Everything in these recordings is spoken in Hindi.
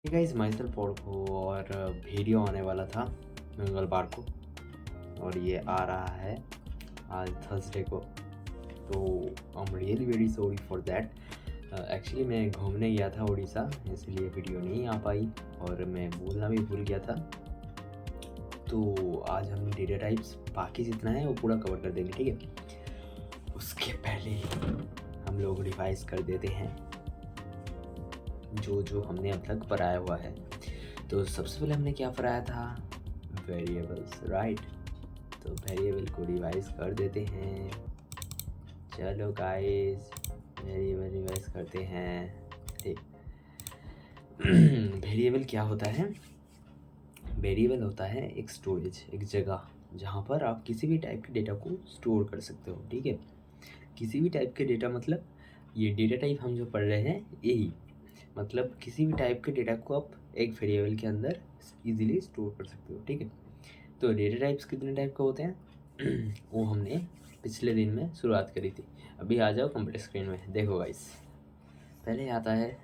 गाइस माई सेल्फ पॉडको और वीडियो आने वाला था मंगलवार को और ये आ रहा है आज थर्सडे को। तो I am really very sorry for that. Actually मैं घूमने गया था उड़ीसा, इसलिए वीडियो नहीं आ पाई और मैं बोलना भी भूल गया था। तो आज हम डेटा टाइप्स बाकी जितना है वो पूरा कवर कर देंगे, ठीक है। उसके पहले हम लोग रिवाइज कर देते हैं जो हमने अब तक पढ़ाया हुआ है। तो सबसे पहले हमने क्या पढ़ाया था? Variables, right. तो वेरिएबल को रिवाइज कर देते हैं। चलो गाइस वेरिएबल रिवाइज करते हैं, ठीक। वेरिएबल क्या होता है? वेरिएबल होता है एक स्टोरेज, एक जगह जहाँ पर आप किसी भी टाइप के डेटा को स्टोर कर सकते हो, ठीक है। किसी भी टाइप के डेटा मतलब ये डेटा टाइप हम जो पढ़ रहे हैं यही मतलब किसी भी टाइप के डेटा को आप एक वेरिएबल के अंदर इजीली स्टोर कर सकते हो, ठीक है। तो डेटा टाइप्स कितने टाइप के होते हैं वो हमने पिछले दिन में शुरुआत करी थी। अभी आ जाओ कंप्यूटर स्क्रीन में, देखो गाइस। पहले आता है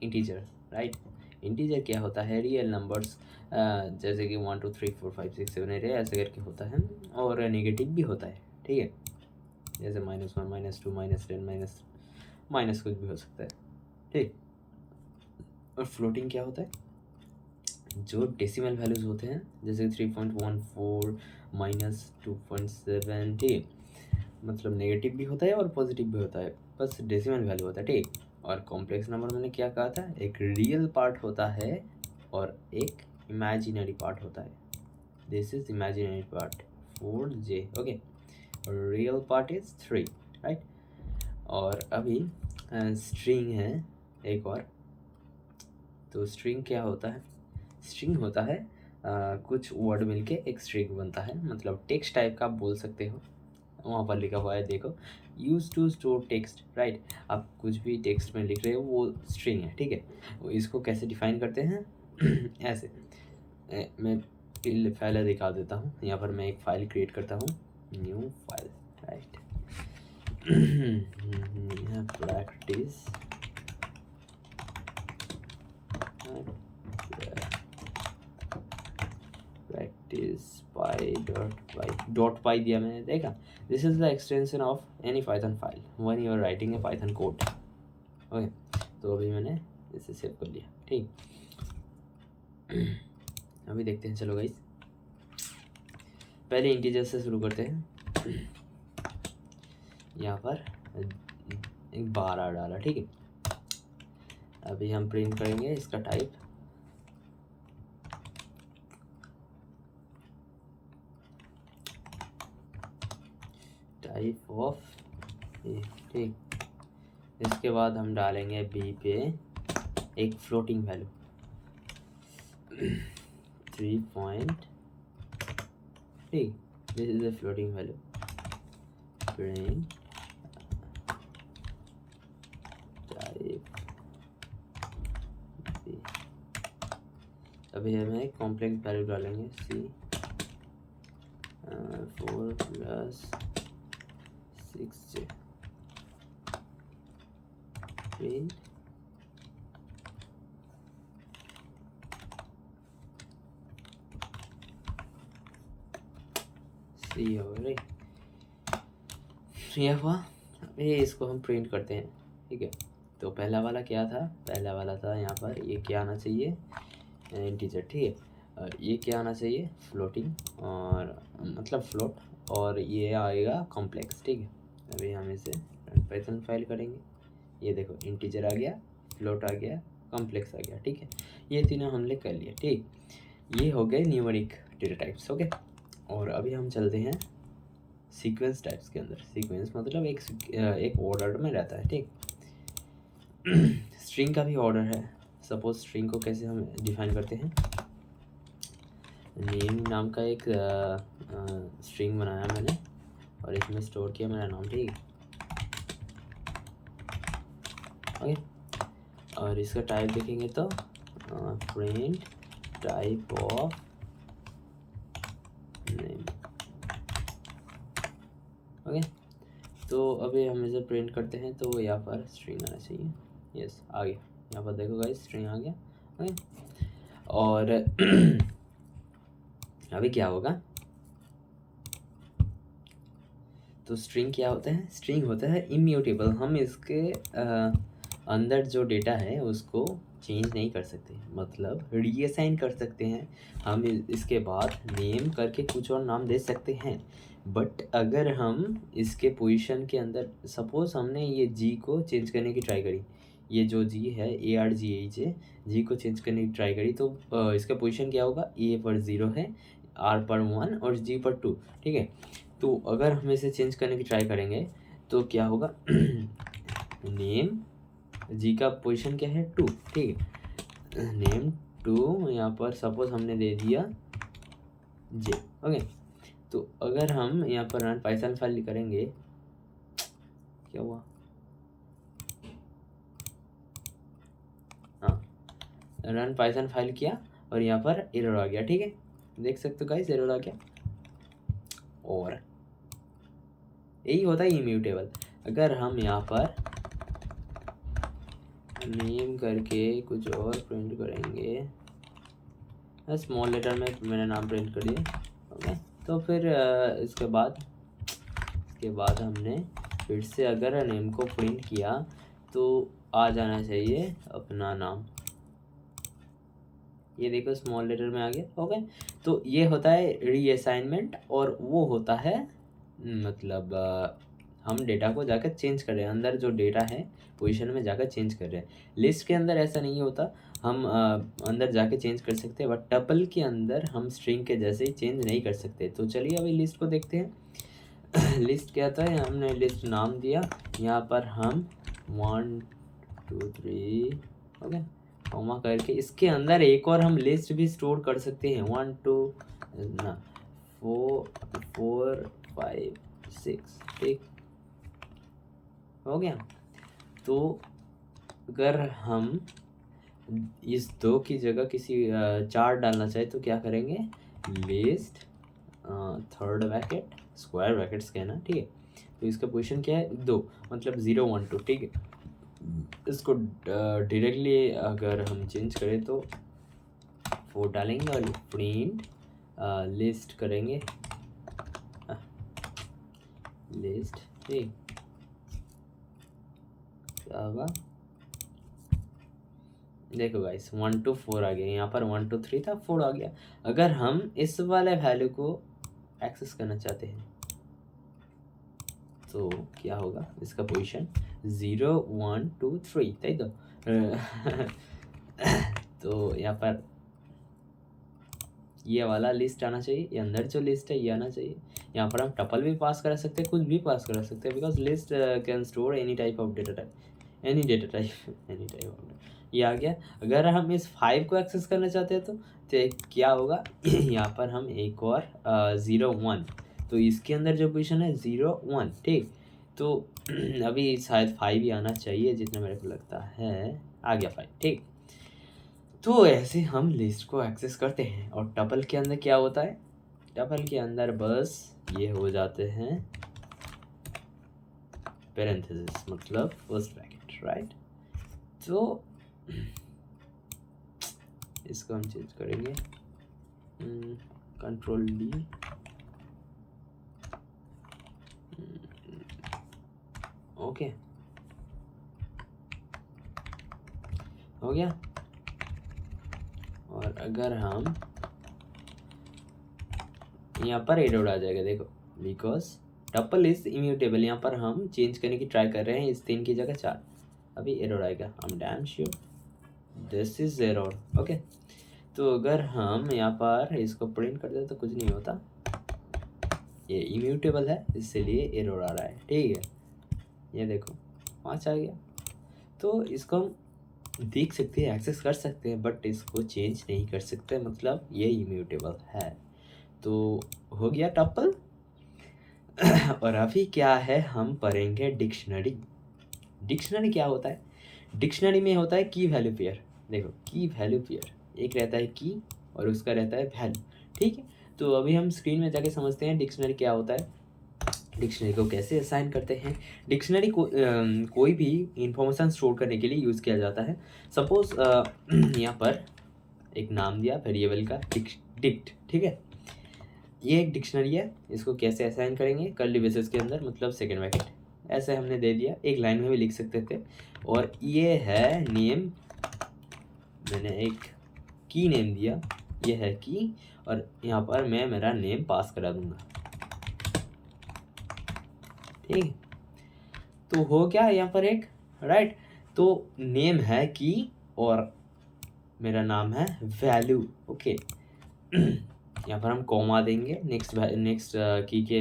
इंटीजर, राइट। इंटीजर क्या होता है? रियल नंबर्स, जैसे कि 1 2 3 4 5 6 7 8 ऐसे करके होता है। और नेगेटिव भी होता है, ठीक है। जैसे -1 -2 -10 माइनस कुछ भी हो सकता है, ठीक। और फ्लोटिंग क्या होता है? जो डेसिमल वैल्यूज होते हैं, जैसे 3.14 -2.7, ठीक। मतलब नेगेटिव भी होता है और पॉजिटिव भी होता है, बस डेसिमल वैल्यू होता है, ठीक। और कॉम्प्लेक्स नंबर मैंने क्या कहा था? एक रियल पार्ट होता है और एक इमेजिनरी पार्ट होता है। This is imaginary part 4j, okay. और रियल पार्ट इज 3, राइट। और अभी स्ट्रिंग है एक और। तो स्ट्रिंग क्या होता है? स्ट्रिंग होता है कुछ वर्ड मिलके एक स्ट्रिंग बनता है, मतलब टेक्स्ट टाइप का आप बोल सकते हो। वहाँ पर लिखा हुआ है, देखो, use to store text, right. आप कुछ भी टेक्स्ट में लिख रहे हो वो स्ट्रिंग है, ठीक है। वो इसको कैसे डिफाइन करते हैं? ऐसे मैं पहले दिखा देता हूँ। यहाँ पर मैं एक फाइल क्रिएट करता हूँ, new file, right. Practice practice py dot py दिया मैंने, देखा। This is the extension of any Python file when you are writing a Python code, okay. तो अभी मैंने इसे सेव कर लिया, ठीक। अभी देखते हैं, चलो गाइस पहले इंटीजर से शुरू करते हैं। यहाँ पर एक 12 डाला, ठीक है। अभी हम प्रिंट करेंगे इसका टाइप, टाइप ऑफ, ठीक। इसके बाद हम डालेंगे बी पे एक फ्लोटिंग वैल्यू 3 पॉइंट, ठीक। This is a floating value, print type b। अभी हमें एक कॉम्प्लेक्स वैल्यू डालेंगे c 4 + 6j, print c हो गई, यह हुआ। अभी इसको हम प्रिंट करते हैं, ठीक है। तो पहला वाला क्या था? पहला वाला था यहाँ पर ये क्या आना चाहिए? इंटीजर, ठीक है। और ये क्या आना चाहिए? फ्लोटिंग, और मतलब फ्लोट। और ये आएगा कॉम्प्लेक्स, ठीक है। अभी हम इसे पाइथन फाइल करेंगे। ये देखो, इंटीजर आ गया, फ्लोट आ गया, कॉम्प्लेक्स आ गया, ठीक है। ये तीनों हमने कर लिया, ठीक। ये हो गए न्यूमेरिक डेटा टाइप्स, ओके। और अभी हम चलते हैं सीक्वेंस टाइप्स के अंदर। सीक्वेंस मतलब एक ऑर्डर में रहता है, ठीक। स्ट्रिंग का भी ऑर्डर है। सपोज स्ट्रिंग को कैसे हम डिफाइन करते हैं? नेम नाम का एक स्ट्रिंग बनाया मैंने और इसमें स्टोर किया मेरा नाम, ठीक है, ओके। और इसका टाइप देखेंगे तो print type of name, okay. तो अभी हम इसे प्रिंट करते हैं तो यहाँ पर स्ट्रिंग आना चाहिए। यस, आ गया। यहाँ पर देखो गाइस स्ट्रिंग आ गया। ओके। और अभी क्या होगा, तो स्ट्रिंग क्या होता है, स्ट्रिंग होता है इम्यूटेबल। हम इसके अंदर जो डेटा है उसको चेंज नहीं कर सकते, मतलब रीअसाइन कर सकते हैं। हम इसके बाद नेम करके कुछ और नाम दे सकते हैं, बट अगर हम इसके पोजीशन के अंदर सपोज हमने ये जी को चेंज करने की ट्राई करी, ये जो जी है ARGH जी को चेंज करने की ट्राई करी, तो इसका पोजीशन क्या होगा, ए पर 0 है, आर पर 1 और जी पर 2, ठीक है। तो अगर हम इसे चेंज करने की ट्राई करेंगे तो क्या होगा नेम जी का पोजीशन क्या है 2, ठीक है, नेम 2, यहाँ पर सपोज हमने दे दिया जे, ओके। तो अगर हम यहाँ पर रन पाइथन फाइल करेंगे, क्या हुआ, हाँ रन पाइथन फाइल किया और यहाँ पर एरर आ गया, ठीक है, देख सकते हो गाइस एरर आ गया। और यही होता है इम्यूटेबल। अगर हम यहाँ पर नेम करके कुछ और प्रिंट करेंगे, स्मॉल लेटर में मैंने नाम प्रिंट कर दिया, ओके। तो फिर इसके बाद हमने फिर से अगर नेम को प्रिंट किया तो आ जाना चाहिए अपना नाम, ये देखो स्मॉल लेटर में आ गया, ओके। तो ये होता है रीअसाइनमेंट, और वो होता है मतलब हम डेटा को जाकर चेंज कर रहे हैं, अंदर जो डेटा है पोजीशन में जाकर चेंज कर रहे हैं। लिस्ट के अंदर ऐसा नहीं होता, हम अंदर जाके चेंज कर सकते हैं, बट टपल के अंदर हम स्ट्रिंग के जैसे ही चेंज नहीं कर सकते। तो चलिए अभी लिस्ट को देखते हैं। लिस्ट क्या था, हमने लिस्ट नाम दिया, यहाँ पर हम 1 2 3 ओके कॉमा करके इसके अंदर एक और हम लिस्ट भी स्टोर कर सकते हैं, 1 2 ना 4 5 6, ठीक हो गया। तो अगर हम इस 2 की जगह किसी 4 डालना चाहे तो क्या करेंगे, list third bracket square brackets कहना, ठीक है। तो इसका पोजीशन क्या है 2, मतलब 0 1 2, ठीक है। इसको डायरेक्टली अगर हम चेंज करें तो 4 डालेंगे और प्रिंट लिस्ट करेंगे, लिस्ट, ठीक क्या होगा, देखो गाइस 1 2 4 आ गया, यहाँ पर 1 2 3 था, 4 आ गया। अगर हम इस वाले वैल्यू को एक्सेस करना चाहते हैं तो क्या होगा, इसका पोजीशन 0 1 2 3, ताई तो यहाँ पर ये वाला लिस्ट आना चाहिए, ये अंदर जो लिस्ट है ये आना चाहिए। यहाँ पर हम टपल भी पास कर सकते हैं, कुछ भी पास कर सकते हैं, because list can store any type of data type, any data type any type of, ये आ गया। अगर हम इस 5 को एक्सेस करना चाहते हैं तो क्या होगा, यहाँ पर हम एक और 0 1, तो इसके अंदर जो पोजीशन है 0 1, ठीक। तो अभी शायद 5 ही आना चाहिए जितना मेरे को लगता है, आ गया 5, ठीक। तो ऐसे हम लिस्ट को एक्सेस करते हैं। और टपल के अंदर क्या होता है, टपल के अंदर बस ये हो जाते हैं पैरेंथेसिस, मतलब फर्स्ट ब्रैकेट, राइट। तो इसको हम चेंज करेंगे, कंट्रोल D, ओके हो गया। और अगर हम यहाँ पर एरर आ जाएगा, देखो बिकॉज टपल इज इम्यूटेबल, यहाँ पर हम चेंज करने की ट्राई कर रहे हैं, इस 3 की जगह 4, अभी एरर आएगा, I am damn sure this is error, okay. तो अगर हम यहाँ पर इसको प्रिंट कर दें तो कुछ नहीं होता, ये इम्यूटेबल है इसलिए एरर आ रहा है, ठीक है। ये देखो 5 आ गया। तो इसको हम देख सकते हैं, एक्सेस कर सकते हैं, बट इसको चेंज नहीं कर सकते, मतलब ये इम्यूटेबल है। तो हो गया टपल। और अभी क्या है, हम पढ़ेंगे डिक्शनरी। डिक्शनरी क्या होता है, डिक्शनरी में होता है की वैल्यू पेयर, देखो की वैल्यू पेयर, एक रहता है की और उसका रहता है वैल्यू, ठीक है। तो अभी हम स्क्रीन में जाके समझते हैं डिक्शनरी क्या होता है, डिक्शनरी को कैसे असाइन करते हैं। डिक्शनरी को कोई भी इंफॉर्मेशन स्टोर करने के लिए यूज़ किया जाता है। सपोज यहाँ पर एक नाम दिया वेरिएबल का डिक्ट, ठीक है। ये एक डिक्शनरी है, इसको कैसे असाइन करेंगे, कर्ली ब्रेसेस के अंदर, मतलब सेकंड ब्रैकेट, ऐसे हमने दे दिया, एक लाइन में भी लिख सकते थे। और ये है नेम, मैंने एक की नेम दिया, ये है की, और यहाँ पर मैं मेरा नेम पास करा दूंगा, ठीक। तो हो गया यहाँ पर एक, राइट। तो नेम है की और मेरा नाम है वैल्यू, ओके। यहाँ पर हम कॉमा देंगे नेक्स्ट की के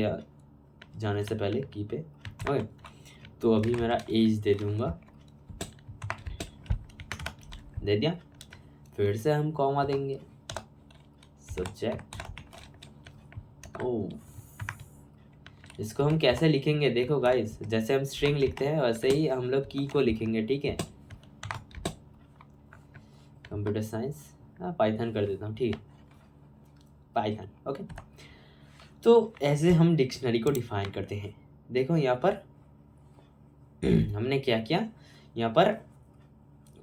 जाने से पहले की पे, ओके। तो अभी मेरा एज दे दूंगा, दे दिया। फिर से हम कॉमा देंगे, सब्जेक्ट। ओ, इसको हम कैसे लिखेंगे देखो गाइस, जैसे हम स्ट्रिंग लिखते हैं वैसे ही हम लोग की को लिखेंगे, ठीक है। कंप्यूटर साइंस, पाइथन कर देता हूँ, ठीक है, पाइथन, ओके। तो ऐसे हम डिक्शनरी को डिफाइन करते हैं। देखो यहाँ पर हमने क्या किया, यहाँ पर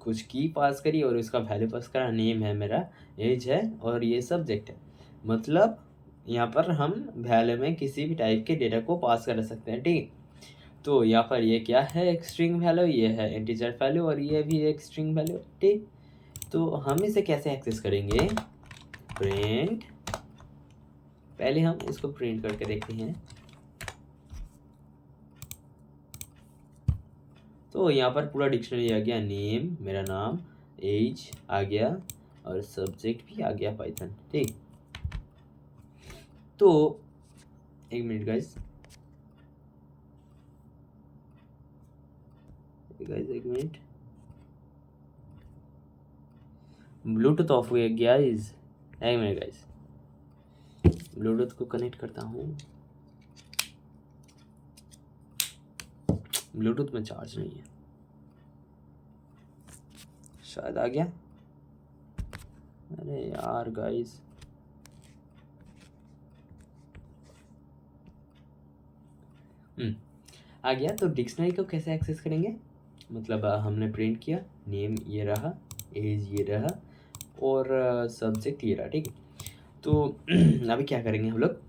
कुछ की पास करी और उसका वैल्यू पास करा, नेम है मेरा, एज है, और ये सब्जेक्ट है। मतलब यहाँ पर हम वैल्यू में किसी भी टाइप के डेटा को पास कर सकते हैं, ठीक। तो यहाँ पर ये क्या है, एक स्ट्रिंग वैल्यू, ये है इंटीजर वैल्यू, और ये भी एक स्ट्रिंग वैल्यू, ठीक। तो हम इसे कैसे एक्सेस करेंगे, प्रिंट, पहले हम इसको प्रिंट करके देखते हैं। तो यहाँ पर पूरा डिक्शनरी आ गया, नेम मेरा नाम, एज आ गया, और सब्जेक्ट भी आ गया पाइथन, ठीक। तो एक मिनट गाइस, एक मिनट, ब्लूटूथ ऑफ हो गया गाइस, एक मिनट गाइस, ब्लूटूथ को कनेक्ट करता हूँ, ब्लूटूथ में चार्ज नहीं है, शायद आ गया। अरे यार गाइस, आ गया। तो डिक्शनरी को कैसे एक्सेस करेंगे, मतलब हमने प्रिंट किया, नेम ये रहा, एज ये रहा, और सब्जेक्ट ये रहा, ठीक है। तो अभी क्या करेंगे हम लोग,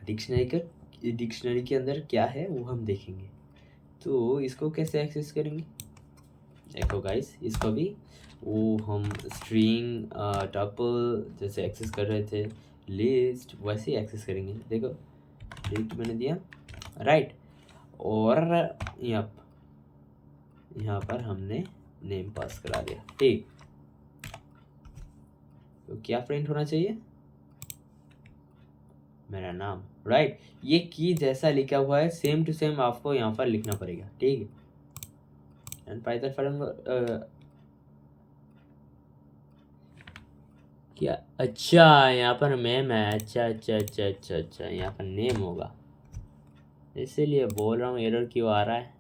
डिक्शनरी के अंदर क्या है वो हम देखेंगे। तो इसको कैसे एक्सेस करेंगे, देखो गाइस, इसको भी वो हम स्ट्रिंग टपल जैसे एक्सेस कर रहे थे, लिस्ट, वैसे ही एक्सेस करेंगे। देखो डिक्ट मैंने दिया, राइट, और यहाँ पर हमने नेम पास करा दिया, ठीक। तो क्या प्रिंट होना चाहिए, मेरा नाम, राइट। ये की जैसा लिखा हुआ है सेम टू सेम आपको यहाँ पर लिखना पड़ेगा, ठीक है। एंड पाइथन फ्रेमवर्क क्या, अच्छा यहाँ पर नेम है, अच्छा अच्छा अच्छा अच्छा अच्छा, यहाँ पर नेम होगा, इसीलिए बोल रहा हूँ एरर क्यों आ रहा है।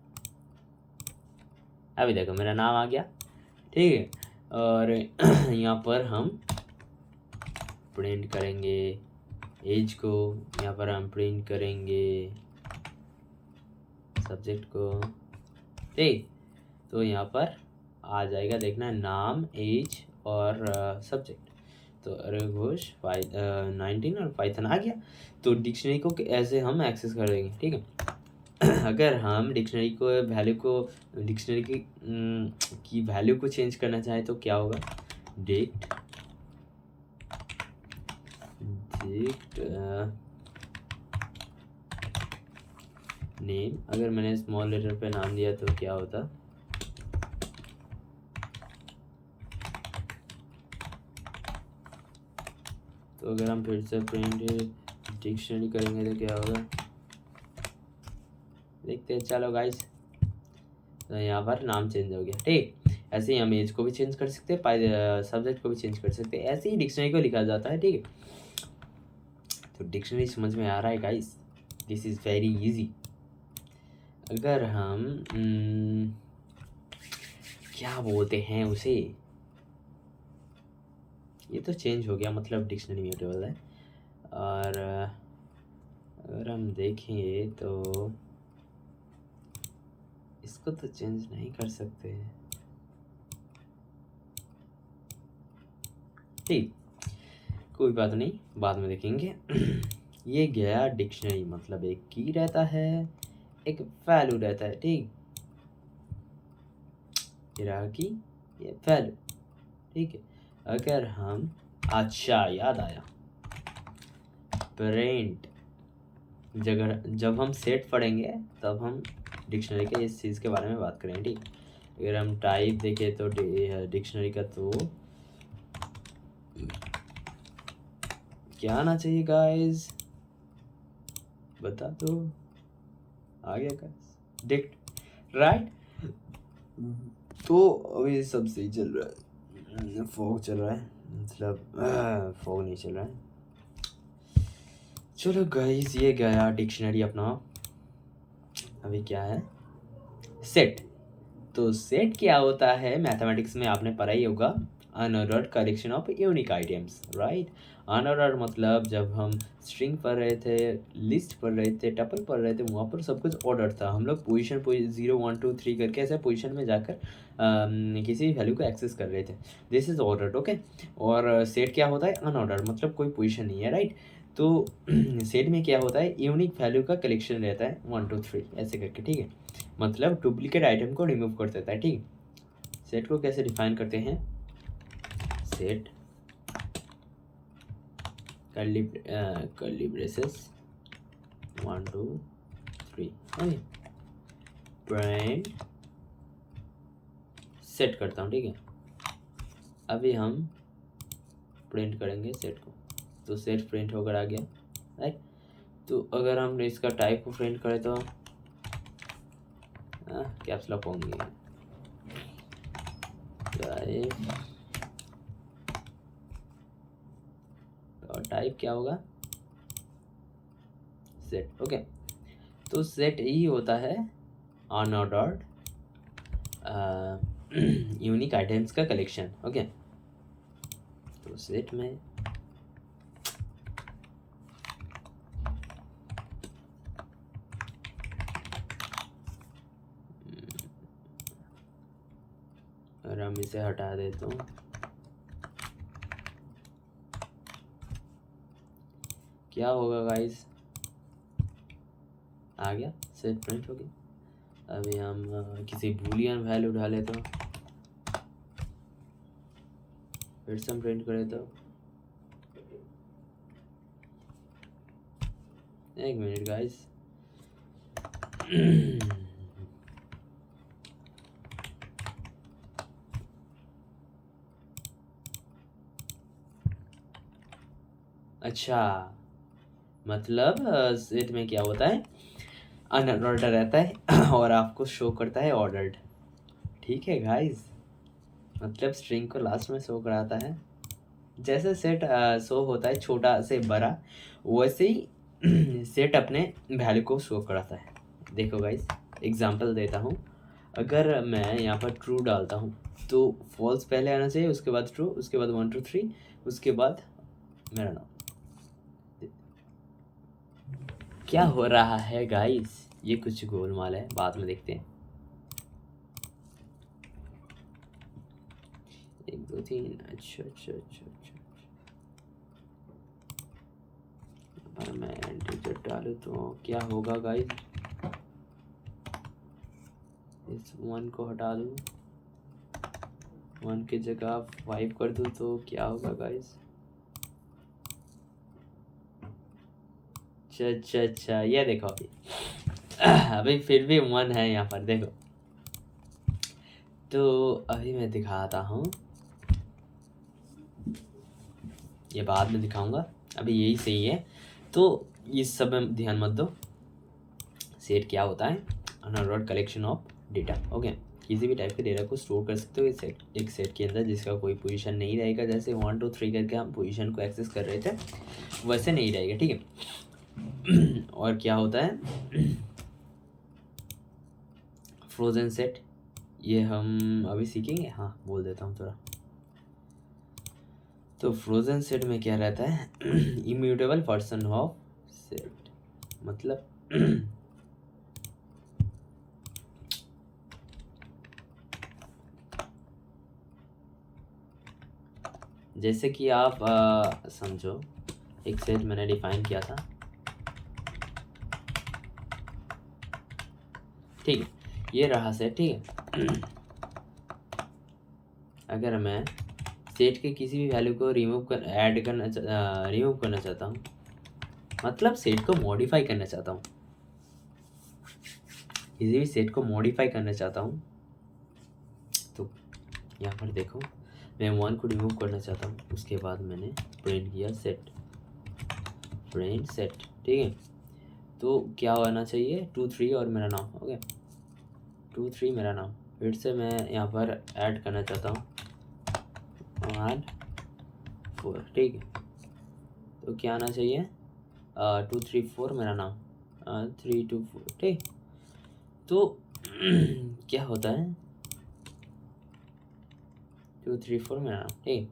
अभी देखो मेरा नाम आ गया, ठीक है। और यहाँ पर हम प्रिंट करेंगे एज को, यहाँ पर हम प्रिंट करेंगे सब्जेक्ट को, ठीक। तो यहाँ पर आ जाएगा, देखना, नाम, एज और सब्जेक्ट। तो अरे घोष 19 और पाइथन आ गया। तो डिक्शनरी को ऐसे हम एक्सेस कर देंगे, ठीक है। अगर हम डिक्शनरी को वैल्यू को, डिक्शनरी की वैल्यू को चेंज करना चाहे तो क्या होगा, डिक्ट नेम, अगर मैंने स्मॉल लेटर पे नाम दिया तो क्या होता, तो अगर हम फिर से प्रिंट डिक्शनरी करेंगे तो क्या होगा, देखते हैं, चलो गाइस। तो यहाँ पर नाम चेंज हो गया, ठीक। ऐसे ही हम एज को भी चेंज कर सकते हैं, सब्जेक्ट को भी चेंज कर सकते हैं, ऐसे ही डिक्शनरी को लिखा जाता है, ठीक है। तो डिक्शनरी समझ में आ रहा है guys, this is very easy. अगर हम क्या बोलते हैं उसे, ये तो चेंज हो गया, मतलब डिक्शनरी म्यूटेबल है। और अगर हम देखें तो इसको तो चेंज नहीं कर सकते, ठीक, कोई बात नहीं, बाद में देखेंगे। ये गया डिक्शनरी, मतलब एक की रहता है, एक वैल्यू रहता है। ठीक, ये रहा की, ये वैल्यू। ठीक है, अगर हम, अच्छा याद आया, प्रिंट, जब हम सेट पढ़ेंगे तब हम डिक्शनरी के इस चीज़ के बारे में बात करेंगे। ठीक, अगर हम टाइप देखें तो डिक्शनरी का तो क्या आना चाहिए गाइस, बता दो। आ गया गाइस, डिक्ट, राइट। तो अभी सब सही चल रहा है, फॉग चल रहा है, मतलब फॉग नहीं चल रहा है। चलो गाइस, ये गया डिक्शनरी अपना। अभी क्या है, सेट। तो सेट क्या होता है, मैथमेटिक्स में आपने पढ़ा ही होगा, unordered collection of unique items, right. Unordered मतलब जब हम स्ट्रिंग पढ़ रहे थे, लिस्ट पढ़ रहे थे, टपल पढ़ रहे थे, वहाँ पर सब कुछ ऑर्डर था। हम लोग पोजीशन 0 1 2 3 करके ऐसे पोजीशन में जाकर किसी वैल्यू को एक्सेस कर रहे थे। This is ordered, okay. और सेट क्या होता है, अनऑर्डर्ड, मतलब कोई पोजीशन नहीं है, राइट। तो सेट में क्या होता है, यूनिक वैल्यू का कलेक्शन रहता है 1 2 3 ऐसे करके। ठीक है, मतलब डुप्लीकेट आइटम को रिमूव कर देता है। ठीक, सेट को कैसे डिफाइन करते हैं, set curly braces 1 2 3, okay, print, set करता हूँ। ठीक है, अभी हम प्रिंट करेंगे सेट को, तो सेट प्रिंट होकर आ गया, राइट। तो अगर हम इसका टाइप को प्रिंट करें तो कैप्स लॉक होंगे, टाइप क्या होगा, सेट, ओके। तो सेट ही होता है अनऑर्डर्ड यूनिक आइटम्स का कलेक्शन, ओके। तो सेट में अगर हम इसे हटा दे तो क्या होगा गाइस, आ गया, सेट प्रिंट हो गया। अभी हम किसी बूलियन वैल्यू डाले तो, फिर से हम प्रिंट करें तो, एक मिनट गाइस। अच्छा, मतलब सेट में क्या होता है, अनऑर्डर्ड रहता है और आपको शो करता है ऑर्डर्ड। ठीक है गाइस, मतलब स्ट्रिंग को लास्ट में शो कराता है। जैसे सेट शो होता है छोटा से बड़ा, वैसे ही सेट अपने वैल्यू को शो कराता है। देखो गाइस, एग्जांपल देता हूँ। अगर मैं यहाँ पर ट्रू डालता हूँ तो फॉल्स पहले आना चाहिए, उसके बाद ट्रू, उसके बाद 1 2 3, उसके बाद मेरा नाम। क्या हो रहा है गाइस, ये कुछ गोलमाल है, बाद में देखते हैं। 1 2 3, अच्छा अच्छा अच्छा अच्छा। पर मैं इंटीजर डालूँ तो क्या होगा गाइस, इस 1 को हटा दूँ, 1 की जगह 5 कर दूँ तो क्या होगा गाइस। अच्छा अच्छा अच्छा, ये देखो अभी अभी फिर भी 1 है यहाँ पर, देखो। तो अभी मैं दिखाता हूँ, ये बाद में दिखाऊंगा, अभी यही सही है। तो इस सब में ध्यान मत दो। सेट क्या होता है, unordered collection of data, okay. किसी भी टाइप के डेटा को स्टोर कर सकते हो एक सेट के अंदर, जिसका कोई पोजीशन नहीं रहेगा। जैसे 1 2 3 करके हम पोजीशन को एक्सेस कर रहे थे, वैसे नहीं रहेगा। ठीक है और क्या होता है फ्रोजन सेट, ये हम अभी सीखेंगे, हाँ बोल देता हूँ थोड़ा। तो फ्रोजन सेट में क्या रहता है, इम्यूटेबल पर्सन ऑफ सेट, मतलब जैसे कि आप समझो एक सेट मैंने डिफाइन किया था, ठीक है, ये रहा सेट, ठीक है। अगर मैं सेट के किसी भी वैल्यू को रिमूव करना चाहता हूँ, मतलब सेट को मॉडिफाई करना चाहता हूँ, किसी भी सेट को मॉडिफाई करना चाहता हूँ, तो यहाँ पर देखो मैं 1 को रिमूव करना चाहता हूँ, उसके बाद मैंने प्रिंट किया सेट, प्रिंट सेट, ठीक है। तो क्या होना चाहिए 2 3 और मेरा नाम, ओके 2 3 मेरा नाम, फिर से मैं यहाँ पर ऐड करना चाहता हूँ ऐड 4, ठीक है। तो क्या आना चाहिए 2 3 4 मेरा नाम 3 2 4, ठीक। तो क्या होता है 2 3 4 मेरा नाम, ठीक।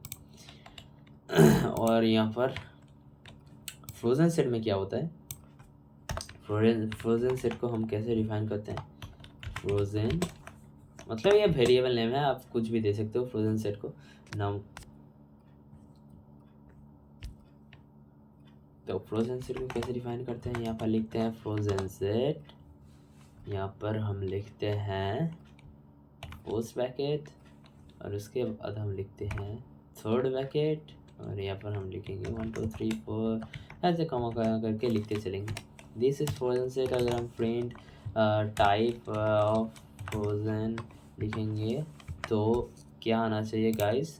और यहाँ पर फ्रोजन सेट में क्या होता है, फ्रोजन सेट को हम कैसे डिफाइन करते हैं, फ्रोजन मतलब ये वेरिएबल नेम है, आप कुछ भी दे सकते हो फ्रोजन सेट को नाम। तो फ्रोजन सेट को कैसे डिफाइन करते हैं, यहाँ पर लिखते हैं फ्रोजन सेट, यहाँ पर हम लिखते हैं फर्स्ट ब्रैकेट और उसके बाद हम लिखते हैं थर्ड ब्रैकेट और यहाँ पर हम लिखेंगे 1 2 3 4, ऐसे कमा करके लिखते चलेंगे। This is frozen set. अगर हम प्रिंट टाइप ऑफ फ्रोजन लिखेंगे तो क्या आना चाहिए गाइस,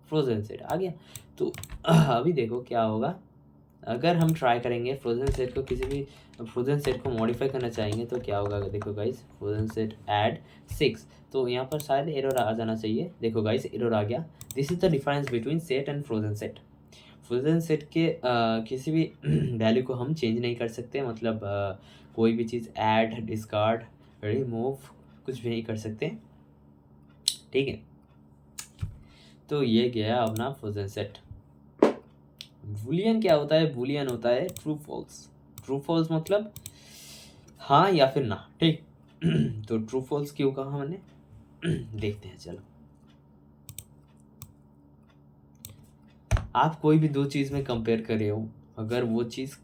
फ्रोजन सेट आ गया। तो अभी देखो क्या होगा, अगर हम ट्राई करेंगे फ्रोजन सेट को, किसी भी फ्रोजन सेट को मॉडिफाई करना चाहेंगे तो क्या होगा, देखो गाइस फ्रोजन सेट ऐड 6, तो यहाँ पर शायद एरर आ जाना चाहिए, देखो गाइस एरर आ गया। This is the difference between set and frozen set. Frozen set के किसी भी वैल्यू को हम चेंज नहीं कर सकते, मतलब कोई भी चीज़ ऐड डिस्कार्ड रिमूव कुछ भी नहीं कर सकते, ठीक है। तो ये गया अपना फ्रोजन सेट। बूलियन क्या होता है, बूलियन होता है ट्रू फॉल्स। ट्रू फॉल्स मतलब हाँ या फिर ना, ठीक। तो ट्रू फॉल्स क्यों कहा हमने, देखते हैं चलो। आप कोई भी दो चीज़ में कंपेयर कर रहे हो, अगर वो चीज़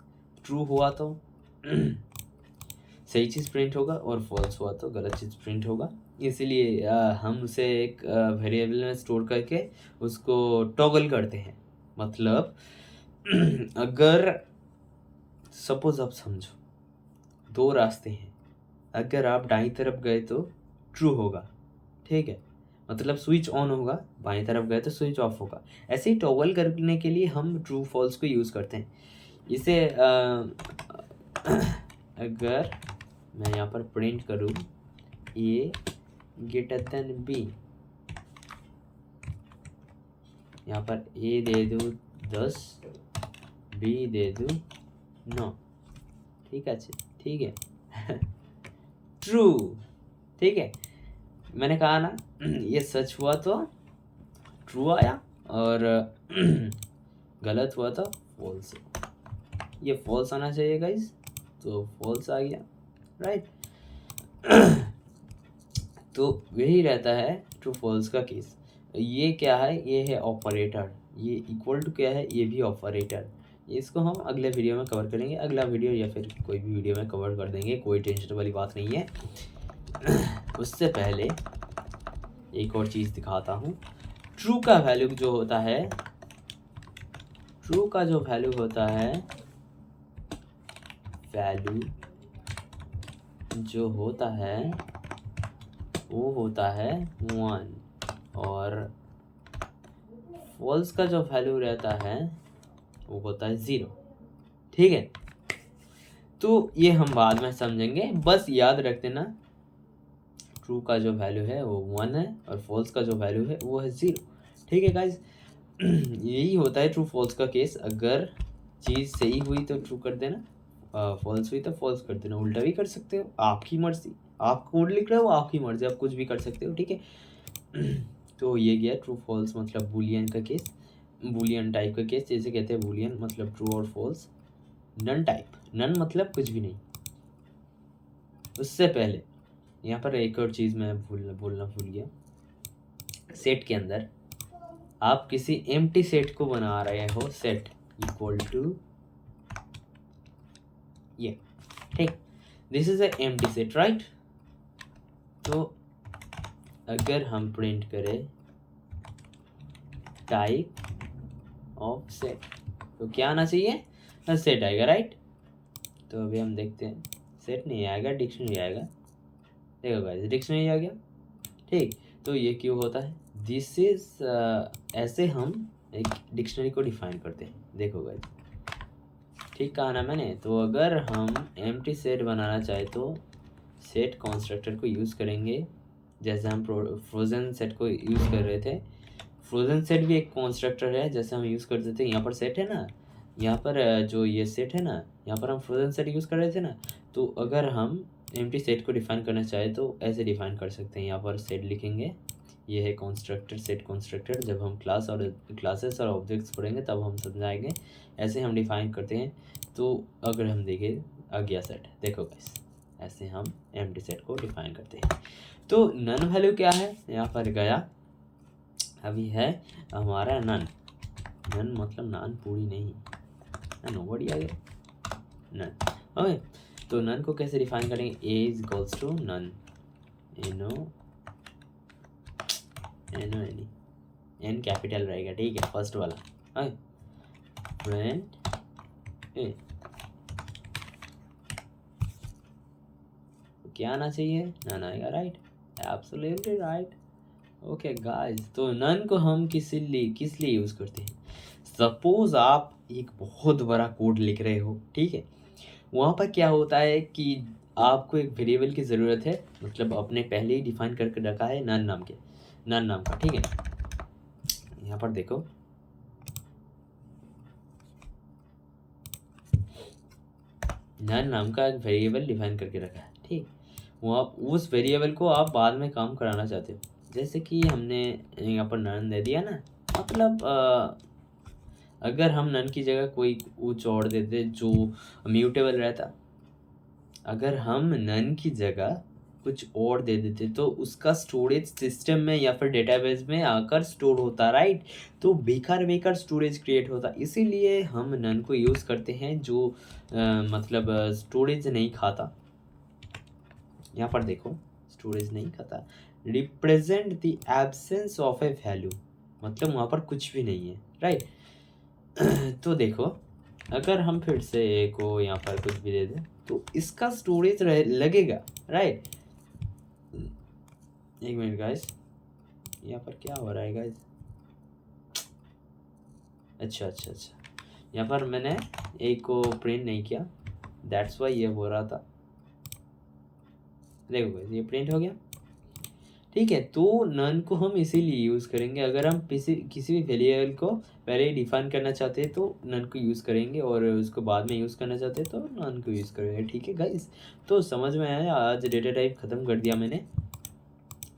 ट्रू हुआ तो सही चीज़ प्रिंट होगा और फॉल्स हुआ तो गलत चीज़ प्रिंट होगा। इसीलिए हम उसे एक वेरिएबल में स्टोर करके उसको टॉगल करते हैं। मतलब अगर सपोज आप समझो दो रास्ते हैं, अगर आप दाईं तरफ गए तो ट्रू होगा, ठीक है, मतलब स्विच ऑन होगा, बाईं तरफ गए तो स्विच ऑफ होगा। ऐसे ही टॉगल करने के लिए हम ट्रू फॉल्स को यूज़ करते हैं। इसे अगर मैं यहाँ पर प्रिंट करूँ ए ग्रेटर देन बी, यहाँ पर ए दे दूँ 10, बी दे दूँ 9, ठीक है, ठीक है। ट्रू, ठीक है, मैंने कहा ना ये सच हुआ तो ट्रू आया और गलत हुआ तो फॉल्स। ये फॉल्स आना चाहिए गाइस, तो फॉल्स आ गया, राइट। तो यही रहता है ट्रू फॉल्स का केस। ये क्या है, ये है ऑपरेटर, ये इक्वल टू क्या है, ये भी ऑपरेटर। इसको हम अगले वीडियो में कवर करेंगे, अगला वीडियो या फिर कोई भी वीडियो में कवर कर देंगे, कोई टेंशन वाली बात नहीं है। उससे पहले एक और चीज़ दिखाता हूँ। ट्रू का वैल्यू जो होता है, ट्रू का जो वैल्यू होता है, वैल्यू जो होता है वो होता है 1 और फॉल्स का जो वैल्यू रहता है वो होता है 0, ठीक है। तो ये हम बाद में समझेंगे, बस याद रख देना ट्रू का जो वैल्यू है वो 1 है और फॉल्स का जो वैल्यू है वो है 0, ठीक है गाइज। यही होता है ट्रू फॉल्स का केस। अगर चीज़ सही हुई तो ट्रू कर देना, फॉल्स हुई तो फॉल्स कर देना, उल्टा भी कर सकते हो, आपकी मर्जी। आप कोड लिख रहे हो, आपकी मर्जी, आप कुछ भी कर सकते हो, ठीक है। तो ये गया ट्रू फॉल्स मतलब बूलियन का केस, बूलियन टाइप का केस, जैसे कहते हैं बूलियन मतलब ट्रू और फॉल्स। नन टाइप, नन मतलब कुछ भी नहीं। उससे पहले यहाँ पर एक और चीज़ मैं बोलना भूल गया। सेट के अंदर आप किसी एम्प्टी सेट को बना रहे हो, सेट इक्वल टू ये, ठीक, this is a empty set, right. तो अगर हम प्रिंट करें टाइप ऑफ सेट तो क्या आना चाहिए, सेट आएगा, राइट। तो अभी हम देखते हैं, सेट नहीं आएगा, डिक्शनरी आएगा। देखो गाइस, डिक्शनरी आ गया, ठीक। तो ये क्यों होता है, दिस इज ऐसे हम एक डिक्शनरी को डिफाइन करते हैं। देखो गाइस, ठीक कहा ना मैंने। तो अगर हम एम्प्टी सेट बनाना चाहे तो सेट कंस्ट्रक्टर को यूज़ करेंगे, जैसे हम फ्रोजन सेट को यूज़ कर रहे थे। फ्रोजन सेट भी एक कंस्ट्रक्टर है, जैसे हम यूज़ करते थे। यहाँ पर सेट है ना, यहाँ पर जो ये सेट है ना, यहाँ पर हम फ्रोजन सेट यूज़ कर रहे थे ना। तो अगर हम एम्प्टी सेट को डिफाइन करना चाहे तो ऐसे डिफाइन कर सकते हैं। यहाँ पर सेट लिखेंगे, ये है कंस्ट्रक्टर, सेट कंस्ट्रक्टर। जब हम क्लासेस और ऑब्जेक्ट्स पढ़ेंगे तब हम समझाएंगे, ऐसे हम डिफाइन करते हैं। तो अगर हम देखें आ गया सेट, देखो गाइस, ऐसे हम एम्प्टी सेट को डिफाइन करते हैं। तो नन वैल्यू क्या है, यहाँ पर गया अभी है हमारा नन। नन मतलब नन पूरी नहीं, नन ओवर आ गया, नन। ओके, तो नन को कैसे डिफाइन करेंगे, a is equals to none, N capital रहेगा, ठीक है, फर्स्ट वाला। ओके, प्रिंट ए, क्या आना चाहिए, नन आएगा, right, absolutely right. Okay guys, तो नन को हम किस लिए यूज़ करते हैं। सपोज आप एक बहुत बड़ा कोड लिख रहे हो, ठीक है। वहाँ पर क्या होता है कि आपको एक वेरिएबल की ज़रूरत है, मतलब आपने पहले ही डिफाइन करके रखा है नन नाम का, ठीक है। यहाँ पर देखो, नन नाम का एक वेरिएबल डिफाइन करके रखा है, ठीक। वो आप उस वेरिएबल को आप बाद में काम कराना चाहते हो, जैसे कि हमने यहाँ पर नन दे दिया ना, मतलब अगर हम नन की जगह कोई कुछ और देते जो म्यूटेबल रहता, अगर हम नन की जगह कुछ और दे देते तो उसका स्टोरेज सिस्टम में या फिर डेटाबेस में आकर स्टोर होता, राइट। तो बेकार स्टोरेज क्रिएट होता, इसीलिए हम नन को यूज़ करते हैं जो मतलब स्टोरेज नहीं खाता। यहाँ पर देखो, स्टोरेज नहीं खाता, represent the absence of A value, मतलब वहाँ पर कुछ भी नहीं है, राइट। तो देखो, अगर हम फिर से ए को यहाँ पर कुछ भी दे दें तो इसका स्टोरेज लगेगा, राइट। एक मिनट गाइस, यहाँ पर क्या हो रहा है गाइस, अच्छा, यहाँ पर मैंने ए को प्रिंट नहीं किया, दैट्स वाई ये हो रहा था। देखो गाइस, ये प्रिंट हो गया, ठीक है। तो नन को हम इसीलिए यूज़ करेंगे, अगर हम किसी भी वेरिएबल को पहले ही डिफाइन करना चाहते हैं तो नन को यूज़ करेंगे, और उसको बाद में यूज़ करना चाहते हैं तो नन को यूज़ करेंगे, ठीक है गाइस। तो समझ में आया, आज डेटा टाइप ख़त्म कर दिया मैंने,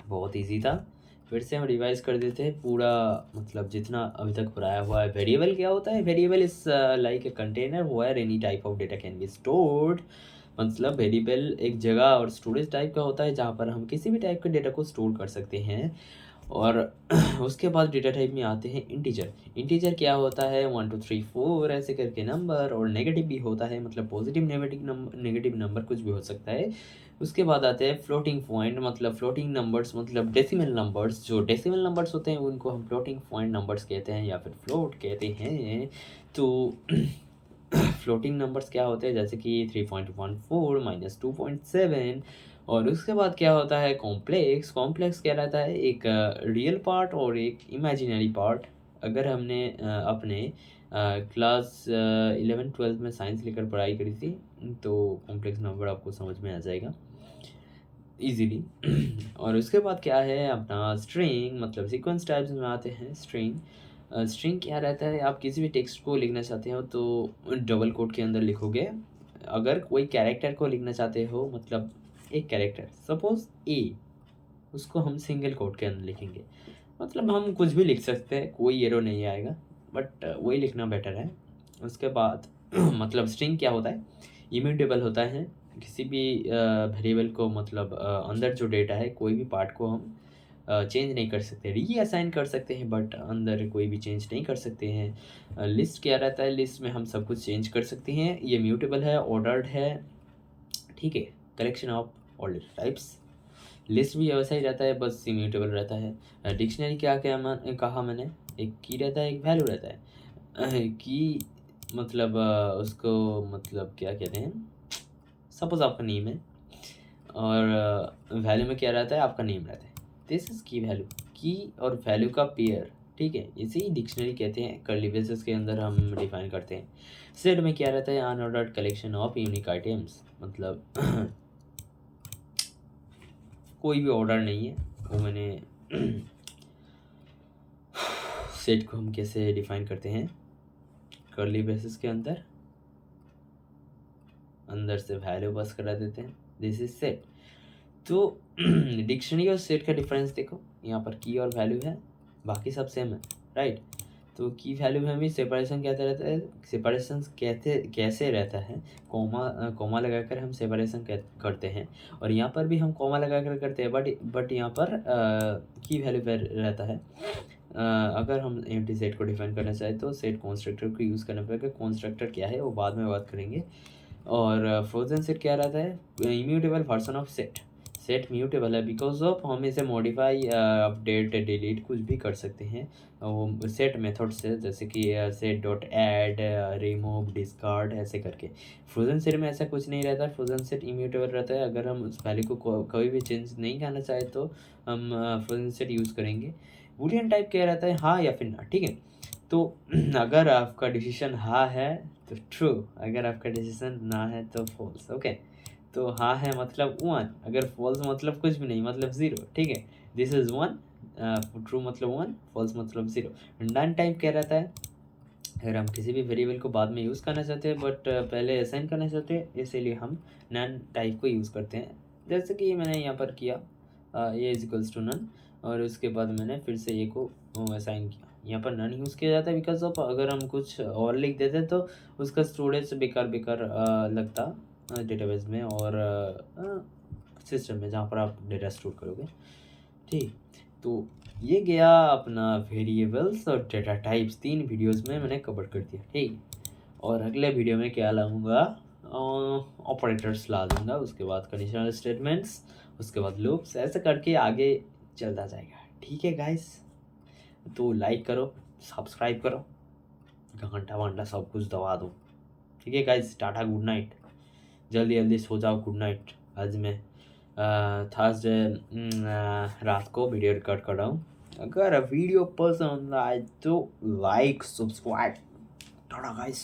बहुत ईजी था। फिर से हम रिवाइज कर देते हैं पूरा, मतलब जितना अभी तक पढ़ाया हुआ है। वेरिएबल क्या होता है, variable is like a container where any type of data can be stored, मतलब वेरिएबल एक जगह और स्टोरेज टाइप का होता है जहाँ पर हम किसी भी टाइप के डेटा को स्टोर कर सकते हैं। और उसके बाद डेटा टाइप में आते हैं इंटीजर क्या होता है, 1 2 3 4 ऐसे करके नंबर, और नेगेटिव भी होता है, मतलब पॉजिटिव नेगेटिव नंबर कुछ भी हो सकता है। उसके बाद आते हैं फ्लोटिंग पॉइंट, मतलब फ्लोटिंग नंबर्स, मतलब डेसिमल नंबर्स। जो डेसिमल नंबर्स होते हैं उनको हम फ्लोटिंग पॉइंट नंबर्स कहते हैं या फिर फ्लोट कहते हैं। तो फ्लोटिंग नंबर्स क्या होते हैं, जैसे कि 3.14 माइनस 2.7। और उसके बाद क्या होता है कॉम्प्लेक्स क्या रहता है, एक रियल पार्ट और एक इमेजिनरी पार्ट। अगर हमने अपने क्लास 11-12 में साइंस लेकर पढ़ाई करी थी तो कॉम्प्लेक्स नंबर आपको समझ में आ जाएगा इजीली। और उसके बाद क्या है अपना स्ट्रिंग, मतलब सीक्वेंस टाइप्स में आते हैं स्ट्रिंग क्या रहता है, आप किसी भी टेक्स्ट को लिखना चाहते हो तो डबल कोट के अंदर लिखोगे। अगर कोई कैरेक्टर को लिखना चाहते हो, मतलब एक कैरेक्टर सपोज ए, उसको हम सिंगल कोट के अंदर लिखेंगे, मतलब हम कुछ भी लिख सकते हैं, कोई एरो नहीं आएगा, बट वही लिखना बेटर है। उसके बाद मतलब स्ट्रिंग क्या होता है, इम्यूटेबल होता है। किसी भी वेरिएबल को, मतलब अंदर जो डेटा है, कोई भी पार्ट को हम चेंज नहीं कर सकते, रीअसाइन कर सकते हैं बट अंदर कोई भी चेंज नहीं कर सकते हैं। लिस्ट क्या रहता है, लिस्ट में हम सब कुछ चेंज कर सकते हैं, ये म्यूटेबल है, ऑर्डर्ड है, ठीक है, collection of order types. List भी वैसा ही रहता है, बस इम्यूटेबल रहता है। डिक्शनरी क्या क्या कहा मैंने, एक की रहता है, एक वैल्यू रहता है। की मतलब उसको मतलब क्या कहते हैं, सपोज आपका नेम है और वैल्यू में क्या रहता है, आपका नेम रहता है, दिस इज की वैल्यू, की और वैल्यू का पेयर, ठीक है, इसे ही डिक्शनरी कहते हैं। कर्ली ब्रेसेस के अंदर हम डिफाइन करते हैं। सेट में क्या रहता है, unordered collection of unique items, मतलब कोई भी ऑर्डर नहीं है वो मैंने सेट को हम कैसे डिफाइन करते हैं, कर्ली ब्रेसेस के अंदर से वैल्यू पास करा देते हैं, दिस इज सेट। तो डिक्शनरी और सेट का डिफरेंस देखो, यहाँ पर की और वैल्यू है, बाकी सब सेम है, राइट। तो की वैल्यू में हमें सेपरेशन कहते रहता है, सेपरेशन कैसे रहता है, कोमा लगाकर हम सेपरेशन करते हैं, और यहाँ पर भी हम कोमा लगाकर करते हैं, बट यहाँ पर की वैल्यू पर रहता है। अगर हम एम्प्टी सेट को डिफाइन करना चाहें तो सेट कंस्ट्रक्टर को यूज़ करना पड़ेगा। कंस्ट्रक्टर क्या है वो बाद में बात करेंगे। और फ्रोजन सेट क्या रहता है, immutable version of set. Set mutable है बिकॉज ऑफ हम इसे मॉडिफाई, अपडेट, डिलीट कुछ भी कर सकते हैं वो सेट मेथड से, जैसे कि set dot add, remove, discard, ऐसे करके। फ्रोजन सेट में ऐसा कुछ नहीं रहता, फ्रोजन सेट इम्यूटेबल रहता है। अगर हम उस वैल्यू को कोई भी चेंज नहीं करना चाहे तो हम फ्रोजन सेट यूज़ करेंगे। बूलियन टाइप क्या रहता है, हाँ या फिर ना, ठीक है। तो अगर आपका डिसीजन हाँ है तो ट्रू, अगर आपका डिसीजन ना है तो फॉल्स, ओके। तो हाँ है मतलब 1, अगर फॉल्स मतलब कुछ भी नहीं, मतलब 0, ठीक है। दिस इज 1, ट्रू मतलब 1, फॉल्स मतलब 0। नन टाइप क्या रहता है, अगर हम किसी भी वेरिएबल को बाद में यूज़ करना चाहते हैं बट पहले असाइन करना चाहते हैं, इसीलिए हम नन टाइप को यूज़ करते हैं। जैसे कि मैंने यहाँ पर किया ए इज इक्वल्स टू नन, और उसके बाद मैंने फिर से ए को असाइन किया। यहाँ पर नन यूज़ किया जाता है बिकॉज ऑफ अगर हम कुछ और लिख देते तो उसका स्टोरेज बेकार बेकार लगता डेटाबेस में और सिस्टम में जहाँ पर आप डेटा स्टोर करोगे, ठीक। तो ये गया अपना वेरिएबल्स और डेटा टाइप्स, 3 वीडियोस में मैंने कवर कर दिया, ठीक। और अगले वीडियो में क्या लाऊंगा, ऑपरेटर्स ला दूंगा, उसके बाद कंडीशनल स्टेटमेंट्स, उसके बाद लूप्स, ऐसे करके आगे चलता जाएगा, ठीक है गाइस। तो लाइक करो, सब्सक्राइब करो, घंटा वंटा सब कुछ दबा दो, ठीक है गाइस। टाटा, गुड नाइट, जल्दी जल्दी सो जाओ, गुड नाइट। आज मैं थर्सडे रात को वीडियो रिकॉर्ड कर रहा हूँ। अगर वीडियो पसंद आए तो लाइक, सब्सक्राइब, टाटा गाइस।